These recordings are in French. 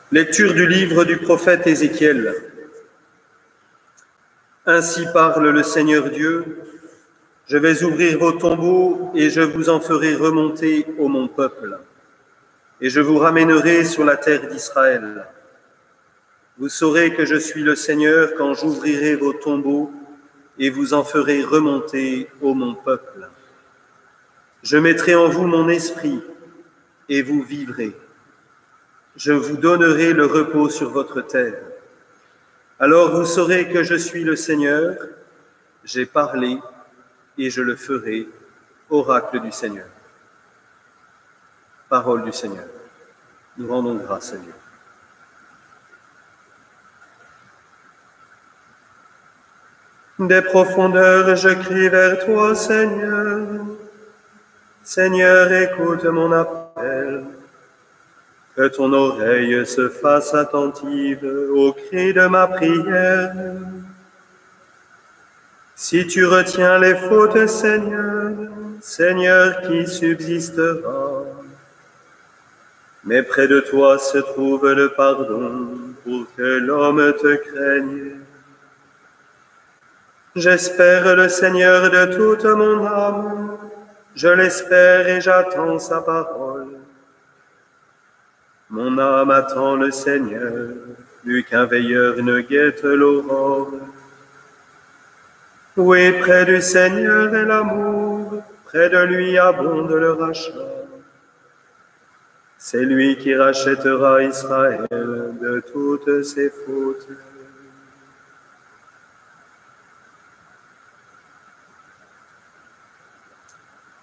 Lecture du livre du prophète Ézéchiel. Ainsi parle le Seigneur Dieu, je vais ouvrir vos tombeaux et je vous en ferai remonter, ô mon peuple, et je vous ramènerai sur la terre d'Israël. Vous saurez que je suis le Seigneur quand j'ouvrirai vos tombeaux et vous en ferai remonter, ô mon peuple. Je mettrai en vous mon esprit et vous vivrez. Je vous donnerai le repos sur votre terre. Alors vous saurez que je suis le Seigneur, j'ai parlé et je le ferai, oracle du Seigneur. Parole du Seigneur. Nous rendons grâce à Dieu. Des profondeurs, je crie vers toi, Seigneur. Seigneur, écoute mon appel. Que ton oreille se fasse attentive au cri de ma prière. Si tu retiens les fautes, Seigneur, Seigneur, qui subsistera? Mais près de toi se trouve le pardon pour que l'homme te craigne. J'espère le Seigneur de toute mon âme, je l'espère et j'attends sa parole. Mon âme attend le Seigneur, plus qu'un veilleur ne guette l'aurore. Oui, près du Seigneur est l'amour, près de lui abonde le rachat. C'est lui qui rachètera Israël de toutes ses fautes.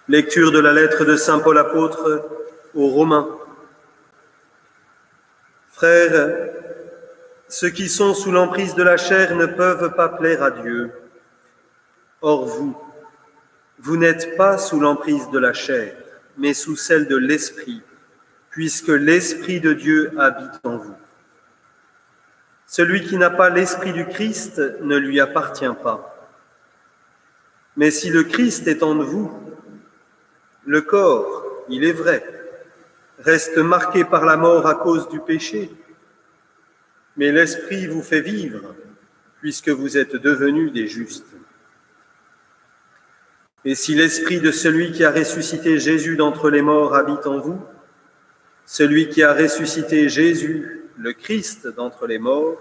Lecture de la lettre de saint Paul apôtre aux Romains. Frères, ceux qui sont sous l'emprise de la chair ne peuvent pas plaire à Dieu. Or vous n'êtes pas sous l'emprise de la chair, mais sous celle de l'Esprit, puisque l'Esprit de Dieu habite en vous. Celui qui n'a pas l'Esprit du Christ ne lui appartient pas. Mais si le Christ est en vous, le corps, il est vrai, reste marqué par la mort à cause du péché, mais l'Esprit vous fait vivre, puisque vous êtes devenus des justes. Et si l'Esprit de celui qui a ressuscité Jésus d'entre les morts habite en vous, celui qui a ressuscité Jésus, le Christ d'entre les morts,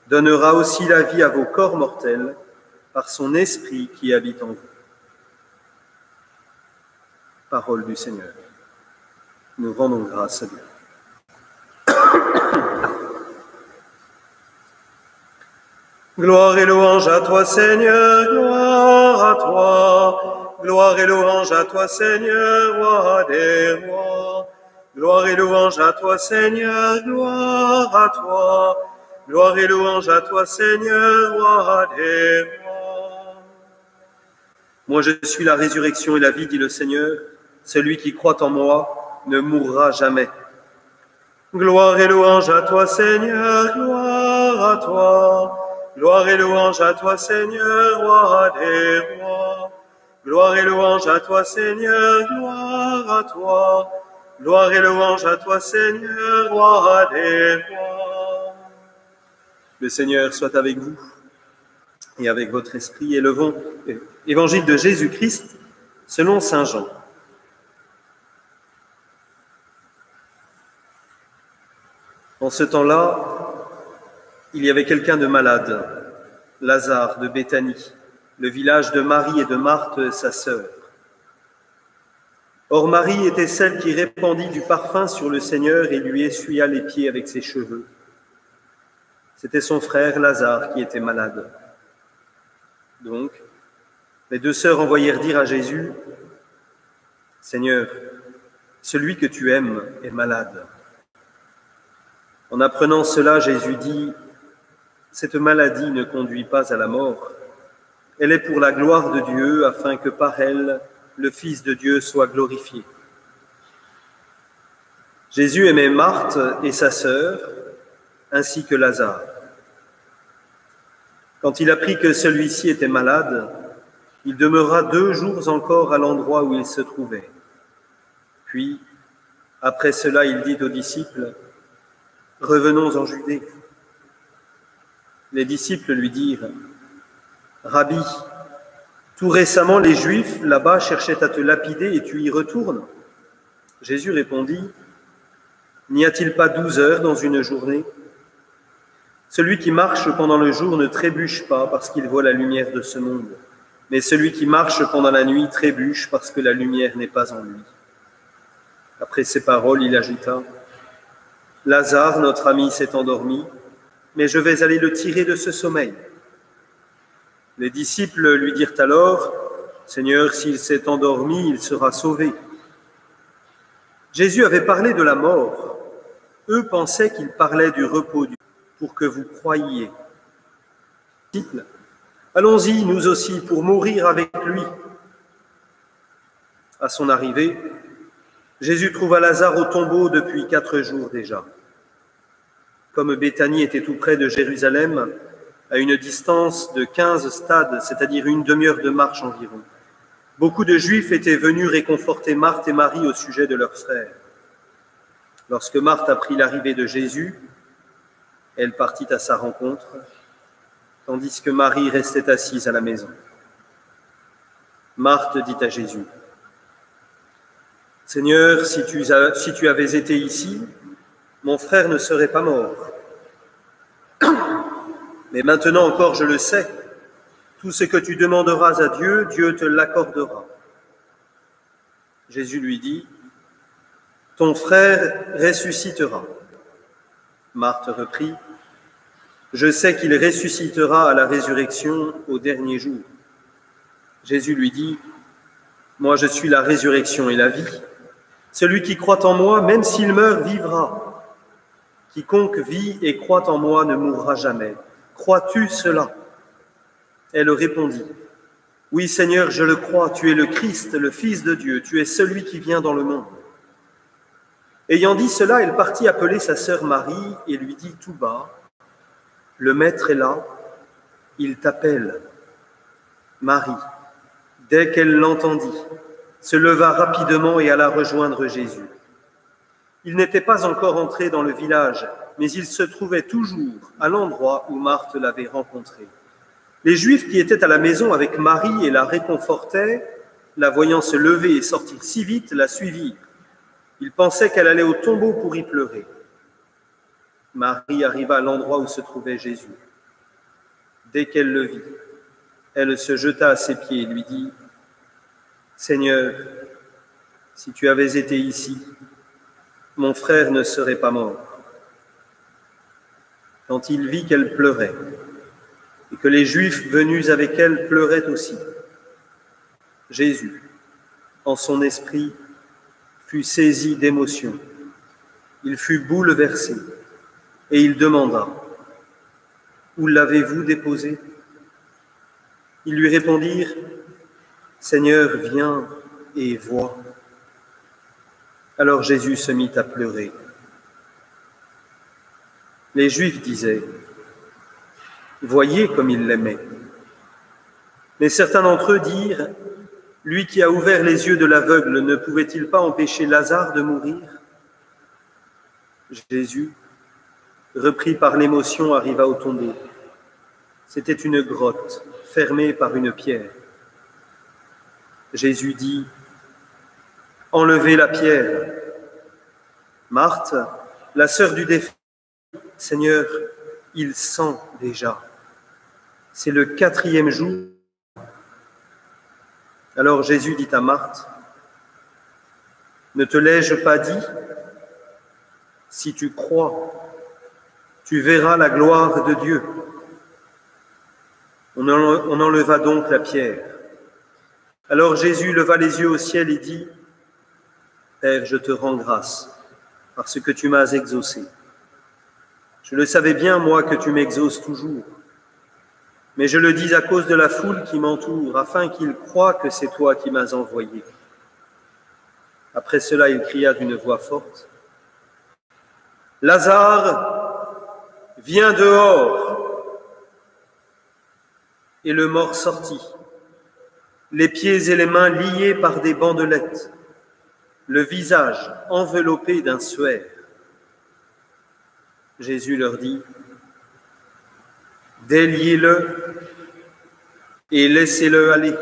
donnera aussi la vie à vos corps mortels par son Esprit qui habite en vous. Parole du Seigneur. Nous rendons grâce à Dieu. Gloire et louange à toi, Seigneur, gloire à toi. Gloire et louange à toi, Seigneur, roi des rois. Gloire et louange à toi, Seigneur, gloire à toi. Gloire et louange à toi, Seigneur, roi des rois. Moi, je suis la résurrection et la vie, dit le Seigneur. Celui qui croit en moi ne mourra jamais. Gloire et louange à toi, Seigneur, gloire à toi. Gloire et louange à toi, Seigneur, roi des rois. Gloire et louange à toi, Seigneur, gloire à toi. Gloire et louange à toi, Seigneur, roi des rois. Le Seigneur soit avec vous et avec votre esprit. Élevons Évangile de Jésus-Christ selon saint Jean. En ce temps-là, il y avait quelqu'un de malade, Lazare de Béthanie, le village de Marie et de Marthe, sa sœur. Or Marie était celle qui répandit du parfum sur le Seigneur et lui essuya les pieds avec ses cheveux. C'était son frère Lazare qui était malade. Donc, les deux sœurs envoyèrent dire à Jésus, « Seigneur, celui que tu aimes est malade. » En apprenant cela, Jésus dit, « Cette maladie ne conduit pas à la mort. Elle est pour la gloire de Dieu, afin que par elle, le Fils de Dieu soit glorifié. » Jésus aimait Marthe et sa sœur, ainsi que Lazare. Quand il apprit que celui-ci était malade, il demeura 2 jours encore à l'endroit où il se trouvait. Puis, après cela, il dit aux disciples, Revenons en Judée. Les disciples lui dirent, « Rabbi, tout récemment les Juifs là-bas cherchaient à te lapider et tu y retournes ?» Jésus répondit, « N'y a-t-il pas 12 heures dans une journée ? Celui qui marche pendant le jour ne trébuche pas parce qu'il voit la lumière de ce monde, mais celui qui marche pendant la nuit trébuche parce que la lumière n'est pas en lui. » Après ces paroles, il ajouta, « Lazare, notre ami, s'est endormi, mais je vais aller le tirer de ce sommeil. » Les disciples lui dirent alors, « Seigneur, s'il s'est endormi, il sera sauvé. » Jésus avait parlé de la mort. Eux pensaient qu'il parlait du repos pour que vous croyiez. Disciples, allons-y, nous aussi, pour mourir avec lui. À son arrivée, Jésus trouva Lazare au tombeau depuis 4 jours déjà. Comme Béthanie était tout près de Jérusalem, à une distance de 15 stades, c'est-à-dire une demi-heure de marche environ, beaucoup de Juifs étaient venus réconforter Marthe et Marie au sujet de leur frère. Lorsque Marthe apprit l'arrivée de Jésus, elle partit à sa rencontre, tandis que Marie restait assise à la maison. Marthe dit à Jésus, « Seigneur, si tu avais été ici, mon frère ne serait pas mort. Mais maintenant encore, je le sais, tout ce que tu demanderas à Dieu, Dieu te l'accordera. » Jésus lui dit, « Ton frère ressuscitera. » Marthe reprit, « Je sais qu'il ressuscitera à la résurrection au dernier jour. » Jésus lui dit, « Moi je suis la résurrection et la vie. Celui qui croit en moi, même s'il meurt, vivra. Quiconque vit et croit en moi ne mourra jamais. Crois-tu cela ?» Elle répondit, « Oui Seigneur, je le crois, tu es le Christ, le Fils de Dieu, tu es celui qui vient dans le monde. » Ayant dit cela, elle partit appeler sa sœur Marie et lui dit tout bas, « Le Maître est là, il t'appelle. » Marie, dès qu'elle l'entendit, se leva rapidement et alla rejoindre Jésus. Il n'était pas encore entré dans le village, mais il se trouvait toujours à l'endroit où Marthe l'avait rencontré. Les Juifs qui étaient à la maison avec Marie et la réconfortaient, la voyant se lever et sortir si vite, la suivirent. Ils pensaient qu'elle allait au tombeau pour y pleurer. Marie arriva à l'endroit où se trouvait Jésus. Dès qu'elle le vit, elle se jeta à ses pieds et lui dit, « Seigneur, si tu avais été ici, mon frère ne serait pas mort. » Quand il vit qu'elle pleurait, et que les Juifs venus avec elle pleuraient aussi, Jésus, en son esprit, fut saisi d'émotion. Il fut bouleversé, et il demanda, « Où l'avez-vous déposé ?» Ils lui répondirent, « Seigneur, viens et vois. » Alors Jésus se mit à pleurer. Les Juifs disaient, « Voyez comme il l'aimait. » Mais certains d'entre eux dirent, « Lui qui a ouvert les yeux de l'aveugle, ne pouvait-il pas empêcher Lazare de mourir ?» Jésus, repris par l'émotion, arriva au tombeau. C'était une grotte fermée par une pierre. Jésus dit, « Enlevez la pierre. » Marthe, la sœur du défunt, « Seigneur, il sent déjà. C'est le 4e jour. » Alors Jésus dit à Marthe, « Ne te l'ai-je pas dit? Si tu crois, tu verras la gloire de Dieu. » On enleva donc la pierre. Alors Jésus leva les yeux au ciel et dit, « Père, je te rends grâce, parce que tu m'as exaucé. Je le savais bien, moi, que tu m'exauces toujours. Mais je le dis à cause de la foule qui m'entoure, afin qu'ils croient que c'est toi qui m'as envoyé. » Après cela, il cria d'une voix forte, « Lazare, viens dehors !» Et le mort sortit, les pieds et les mains liés par des bandelettes, le visage enveloppé d'un suaire. Jésus leur dit, « Déliez-le et laissez-le aller. »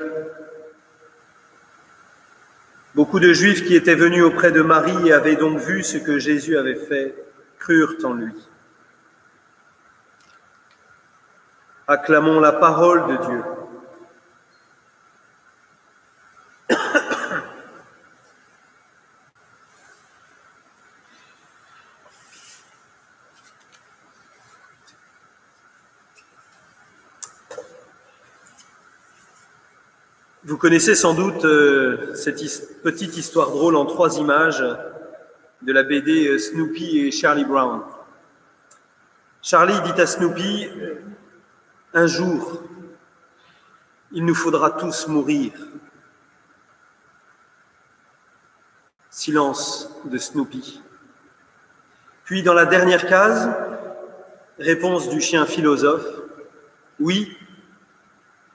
Beaucoup de Juifs qui étaient venus auprès de Marie et avaient donc vu ce que Jésus avait fait, crurent en lui. Acclamons la parole de Dieu. Vous connaissez sans doute cette petite histoire drôle en 3 images de la BD Snoopy et Charlie Brown. Charlie dit à Snoopy, « Un jour, il nous faudra tous mourir. » Silence de Snoopy. Puis dans la dernière case, réponse du chien philosophe, « Oui,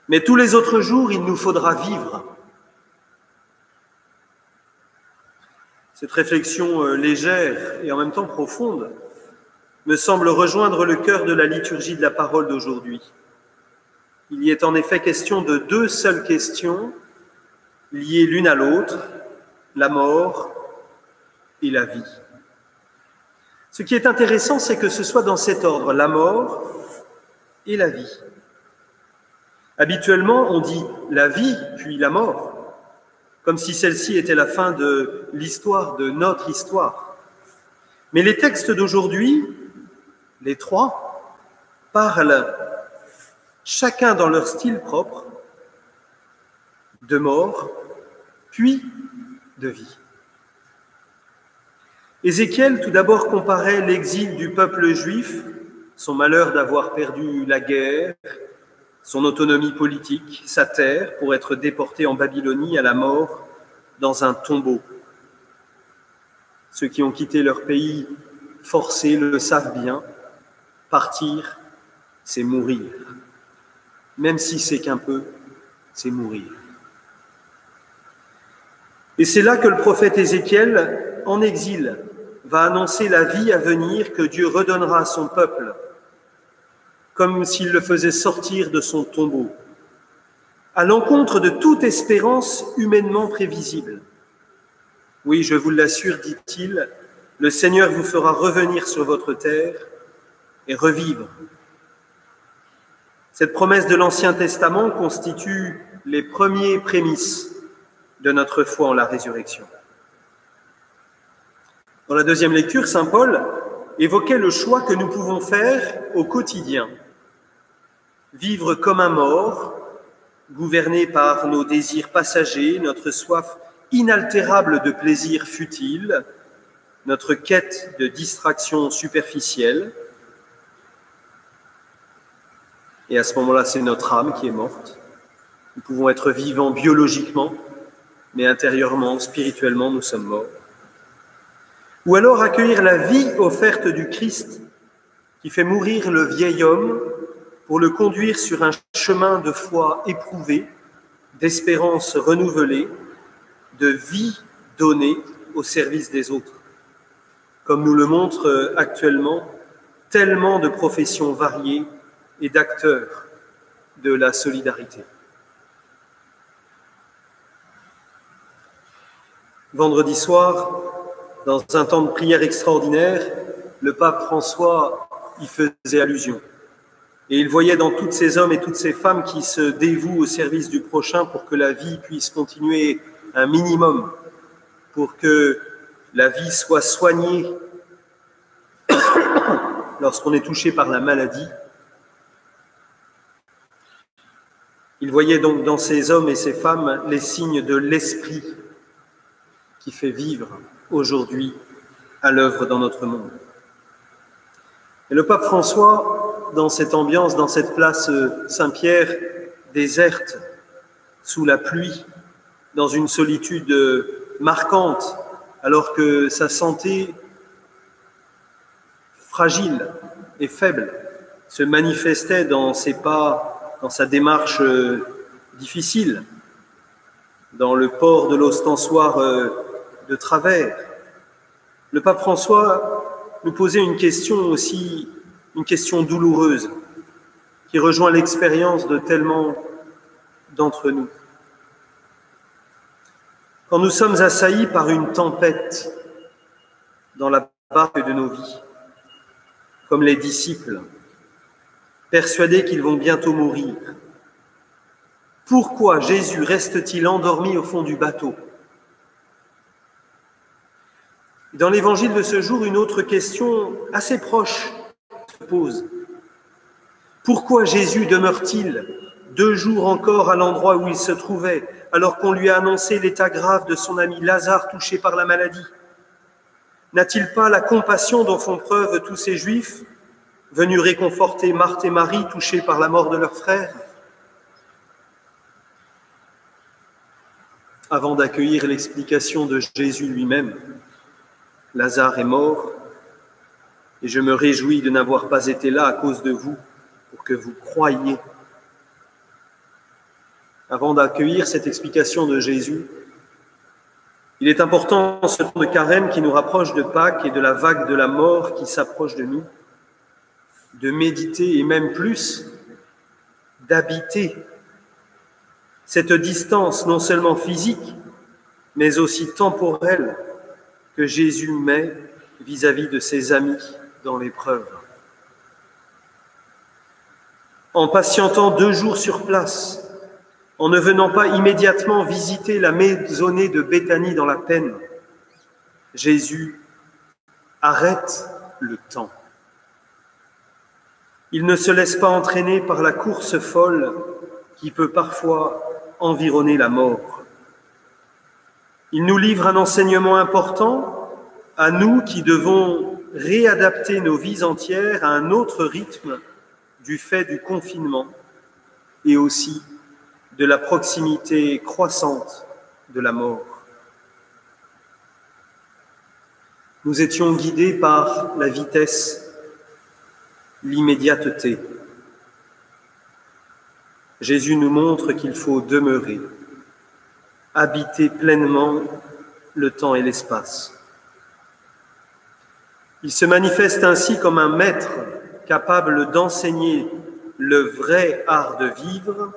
mais tous les autres jours, il nous faudra vivre. » Cette réflexion légère et en même temps profonde me semble rejoindre le cœur de la liturgie de la parole d'aujourd'hui. Il y est en effet question de 2 seules questions liées l'une à l'autre, la mort et la vie. Ce qui est intéressant, c'est que ce soit dans cet ordre, la mort et la vie. Habituellement, on dit la vie, puis la mort, comme si celle-ci était la fin de l'histoire, de notre histoire. Mais les textes d'aujourd'hui, les 3, parlent, chacun dans leur style propre, de mort, puis de vie. Ézéchiel, tout d'abord, comparait l'exil du peuple juif, son malheur d'avoir perdu la guerre, son autonomie politique, sa terre, pour être déporté en Babylonie à la mort dans un tombeau. Ceux qui ont quitté leur pays forcé le savent bien, partir, c'est mourir. Même si c'est qu'un peu, c'est mourir. Et c'est là que le prophète Ézéchiel, en exil, va annoncer la vie à venir que Dieu redonnera à son peuple, comme s'il le faisait sortir de son tombeau, à l'encontre de toute espérance humainement prévisible. Oui, je vous l'assure, dit-il, le Seigneur vous fera revenir sur votre terre et revivre. Cette promesse de l'Ancien Testament constitue les premiers prémices de notre foi en la résurrection. Dans la deuxième lecture, saint Paul évoquait le choix que nous pouvons faire au quotidien. Vivre comme un mort, gouverné par nos désirs passagers, notre soif inaltérable de plaisirs futiles, notre quête de distractions superficielles. Et à ce moment-là, c'est notre âme qui est morte. Nous pouvons être vivants biologiquement, mais intérieurement, spirituellement, nous sommes morts. Ou alors accueillir la vie offerte du Christ, qui fait mourir le vieil homme pour le conduire sur un chemin de foi éprouvé, d'espérance renouvelée, de vie donnée au service des autres. Comme nous le montrent actuellement tellement de professions variées et d'acteurs de la solidarité. Vendredi soir, dans un temps de prière extraordinaire, le pape François y faisait allusion. Et il voyait dans tous ces hommes et toutes ces femmes qui se dévouent au service du prochain pour que la vie puisse continuer un minimum, pour que la vie soit soignée lorsqu'on est touché par la maladie. Il voyait donc dans ces hommes et ces femmes les signes de l'esprit qui fait vivre aujourd'hui à l'œuvre dans notre monde. Et le pape François, dans cette ambiance, dans cette place Saint-Pierre déserte, sous la pluie, dans une solitude marquante, alors que sa santé fragile et faible se manifestait dans ses pas, dans sa démarche difficile, dans le port de l'ostensoir de travers. Le pape François nous poser une question aussi, une question douloureuse, qui rejoint l'expérience de tellement d'entre nous. Quand nous sommes assaillis par une tempête dans la barque de nos vies, comme les disciples, persuadés qu'ils vont bientôt mourir, pourquoi Jésus reste-t-il endormi au fond du bateau? Dans l'évangile de ce jour, une autre question assez proche se pose. Pourquoi Jésus demeure-t-il 2 jours encore à l'endroit où il se trouvait, alors qu'on lui a annoncé l'état grave de son ami Lazare touché par la maladie? N'a-t-il pas la compassion dont font preuve tous ces Juifs, venus réconforter Marthe et Marie touchés par la mort de leur frère? Avant d'accueillir l'explication de Jésus lui-même, Lazare est mort, et je me réjouis de n'avoir pas été là à cause de vous, pour que vous croyiez. Avant d'accueillir cette explication de Jésus, il est important, en ce temps de carême qui nous rapproche de Pâques et de la vague de la mort qui s'approche de nous, de méditer et même plus, d'habiter cette distance non seulement physique, mais aussi temporelle que Jésus met vis-à-vis de ses amis dans l'épreuve. En patientant 2 jours sur place, en ne venant pas immédiatement visiter la maisonnée de Béthanie dans la peine, Jésus arrête le temps. Il ne se laisse pas entraîner par la course folle qui peut parfois environner la mort. Il nous livre un enseignement important à nous qui devons réadapter nos vies entières à un autre rythme du fait du confinement et aussi de la proximité croissante de la mort. Nous étions guidés par la vitesse, l'immédiateté. Jésus nous montre qu'il faut demeurer, habiter pleinement le temps et l'espace. Il se manifeste ainsi comme un maître capable d'enseigner le vrai art de vivre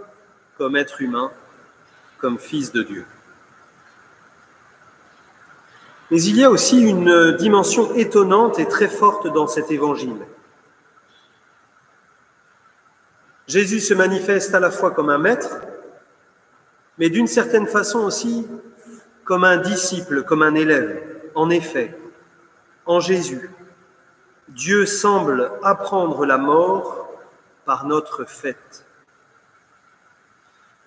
comme être humain, comme fils de Dieu. Mais il y a aussi une dimension étonnante et très forte dans cet évangile. Jésus se manifeste à la fois comme un maître, mais d'une certaine façon aussi comme un disciple, comme un élève. En effet, en Jésus, Dieu semble apprendre la mort par notre fait.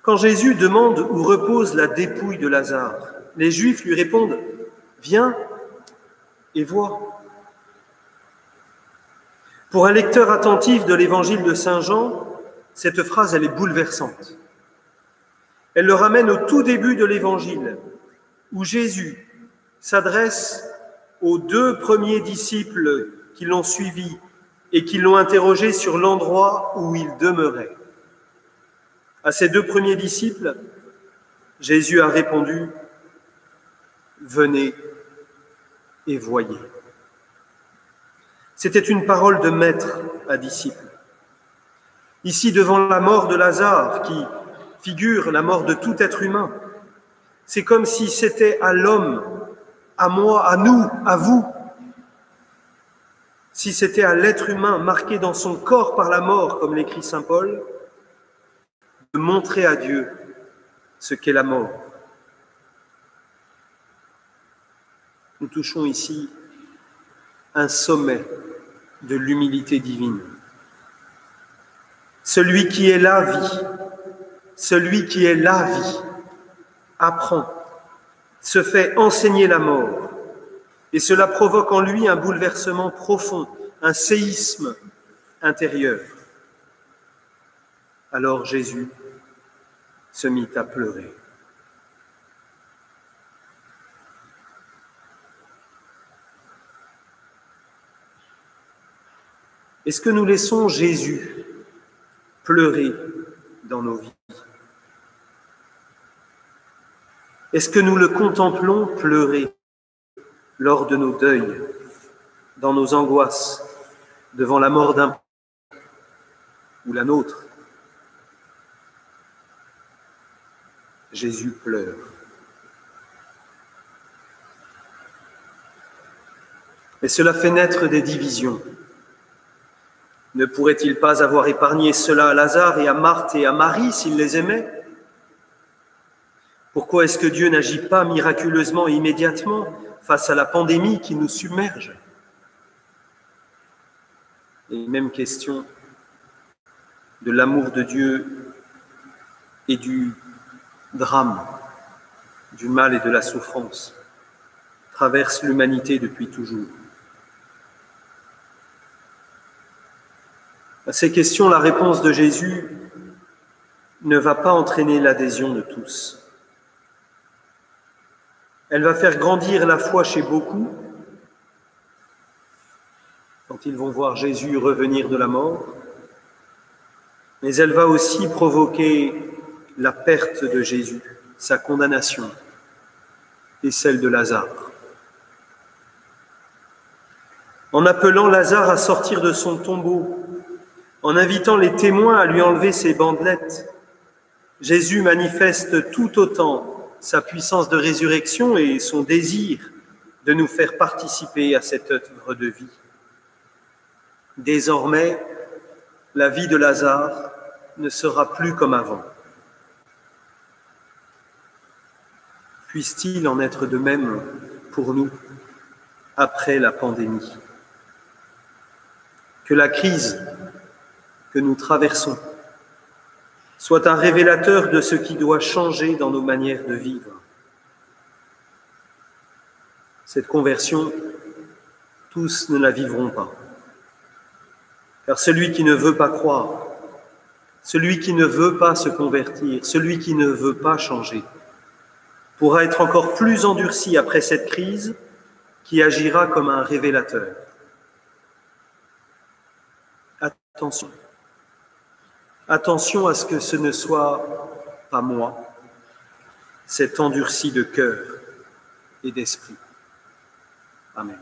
Quand Jésus demande où repose la dépouille de Lazare, les Juifs lui répondent « Viens et vois ». Pour un lecteur attentif de l'évangile de Saint Jean, cette phrase, elle est bouleversante. Elle le ramène au tout début de l'évangile, où Jésus s'adresse aux 2 premiers disciples qui l'ont suivi et qui l'ont interrogé sur l'endroit où il demeurait. À ces 2 premiers disciples, Jésus a répondu « Venez et voyez ». C'était une parole de maître à disciple. Ici, devant la mort de Lazare, qui figure la mort de tout être humain, c'est comme si c'était à l'homme, à moi, à nous, à vous, si c'était à l'être humain marqué dans son corps par la mort, comme l'écrit saint Paul, de montrer à Dieu ce qu'est la mort. Nous touchons ici un sommet de l'humilité divine. Celui qui est la vie, apprend, se fait enseigner la mort, et cela provoque en lui un bouleversement profond, un séisme intérieur. Alors Jésus se mit à pleurer. Est-ce que nous laissons Jésus pleurer dans nos vies? Est-ce que nous le contemplons pleurer lors de nos deuils, dans nos angoisses, devant la mort d'un ou la nôtre. Jésus pleure. Et cela fait naître des divisions. Ne pourrait-il pas avoir épargné cela à Lazare et à Marthe et à Marie s'il les aimait? Pourquoi est-ce que Dieu n'agit pas miraculeusement et immédiatement face à la pandémie qui nous submerge? Et même question de l'amour de Dieu et du drame, du mal et de la souffrance traverse l'humanité depuis toujours. À ces questions, la réponse de Jésus ne va pas entraîner l'adhésion de tous. Elle va faire grandir la foi chez beaucoup quand ils vont voir Jésus revenir de la mort, mais elle va aussi provoquer la perte de Jésus, sa condamnation et celle de Lazare. En appelant Lazare à sortir de son tombeau, en invitant les témoins à lui enlever ses bandelettes, Jésus manifeste tout autant sa puissance de résurrection et son désir de nous faire participer à cette œuvre de vie. Désormais, la vie de Lazare ne sera plus comme avant. Puisse-t-il en être de même pour nous après la pandémie? Que la crise que nous traversons soit un révélateur de ce qui doit changer dans nos manières de vivre. Cette conversion, tous ne la vivront pas. Car celui qui ne veut pas croire, celui qui ne veut pas se convertir, celui qui ne veut pas changer, pourra être encore plus endurci après cette crise qui agira comme un révélateur. Attention. Attention à ce que ce ne soit pas moi, cet endurci de cœur et d'esprit. Amen.